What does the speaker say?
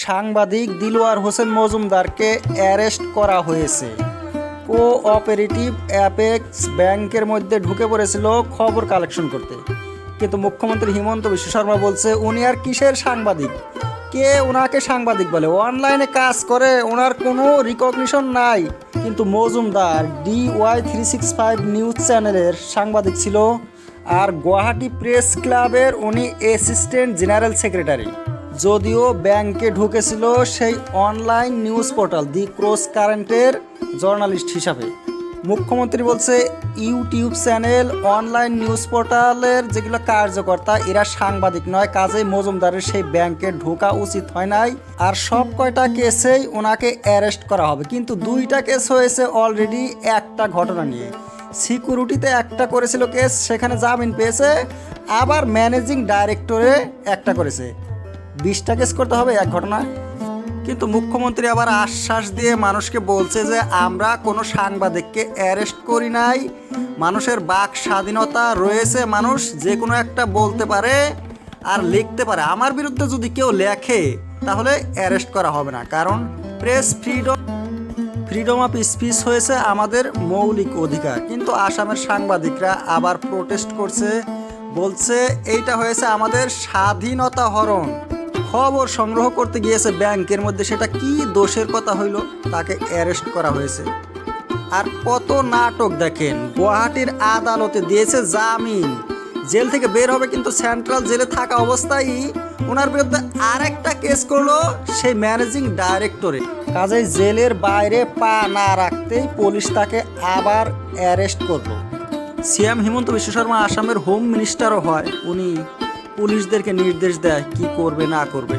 সাংবাদিক দিলওয়ার হোসেন মজুমদারকে অ্যারেস্ট করা হয়েছে। কোঅপারেটিভ অ্যাপেক্স ব্যাংকের মধ্যে ঢুকে পড়েছিল খবর কালেকশন করতে, কিন্তু মুখ্যমন্ত্রী হিমন্ত বিশ্ব শর্মা বলছে উনি আর কিসের সাংবাদিক, কে ওনাকে সাংবাদিক বলে, অনলাইনে কাজ করে, ওনার কোনো রিকগনিশন নাই। কিন্তু মজুমদার DY365 নিউজ চ্যানেলের সাংবাদিক ছিল, আর গুয়াহাটি প্রেস ক্লাবের উনি অ্যাসিস্ট্যান্ট জেনারেল সেক্রেটারি। যদিও ব্যাংকে ঢুকেছিল সেই অনলাইন নিউজ পোর্টাল দি ক্রস কারেন্টের জার্নালিস্ট হিসাবে। মুখ্যমন্ত্রী বলছে ইউটিউব চ্যানেল, অনলাইন নিউজ পোর্টালের যেগুলো কার্যকর্তা এরা সাংবাদিক নয়, কাজেই মজুমদারের সেই ব্যাংকে ঢোকা উচিত হয় নাই। আর সব কয়টা কেসেই ওনাকে অ্যারেস্ট করা হবে, কিন্তু দুইটা কেস হয়েছে অলরেডি একটা ঘটনা নিয়ে। সিকিউরিটিতে একটা করেছিল কেস, সেখানে জামিন পেয়েছে, আবার ম্যানেজিং ডাইরেক্টরে একটা করেছে। 20টা কেস করতে হবে এক ঘটনায়। কিন্তু মুখ্যমন্ত্রী আবার আশ্বাস দিয়ে মানুষকে বলছে যে আমরা কোনো সাংবাদিককে অ্যারেস্ট করি নাই, মানুষের বাক স্বাধীনতা রয়েছে, মানুষ যে কোনো একটা বলতে পারে আর লিখতে পারে। আমার বিরুদ্ধে যদি কেউ লেখে তাহলে অ্যারেস্ট করা হবে না, কারণ প্রেস ফ্রিডম অফ স্পিচ হয়েছে আমাদের মৌলিক অধিকার। কিন্তু আসামের সাংবাদিকরা আবার প্রোটেস্ট করছে, বলছে এইটা হয়েছে আমাদের স্বাধীনতা হরণ। খবর সংগ্রহ করতে গিয়েছে ব্যাংকের মধ্যে, সেটা কি দোষের কথা হইল, তাকে অ্যারেস্ট করা হয়েছে। আর কত নাটক দেখেন, গুয়াহাটির আদালতে দিয়েছে জামিন, জেল থেকে বের হবে, কিন্তু সেন্ট্রাল জেলে থাকা অবস্থায় ওনার বিরুদ্ধে আরেকটা কেস করলো সেই ম্যানেজিং ডাইরেক্টরে। কাজেই জেলের বাইরে পা না রাখতেই পুলিশ তাকে আবার অ্যারেস্ট করলো। সিএম হিমন্ত বিশ্ব শর্মা আসামের হোম মিনিস্টারও হয়, উনি পুলিশদেরকে নির্দেশ দেয় কি করবে না করবে।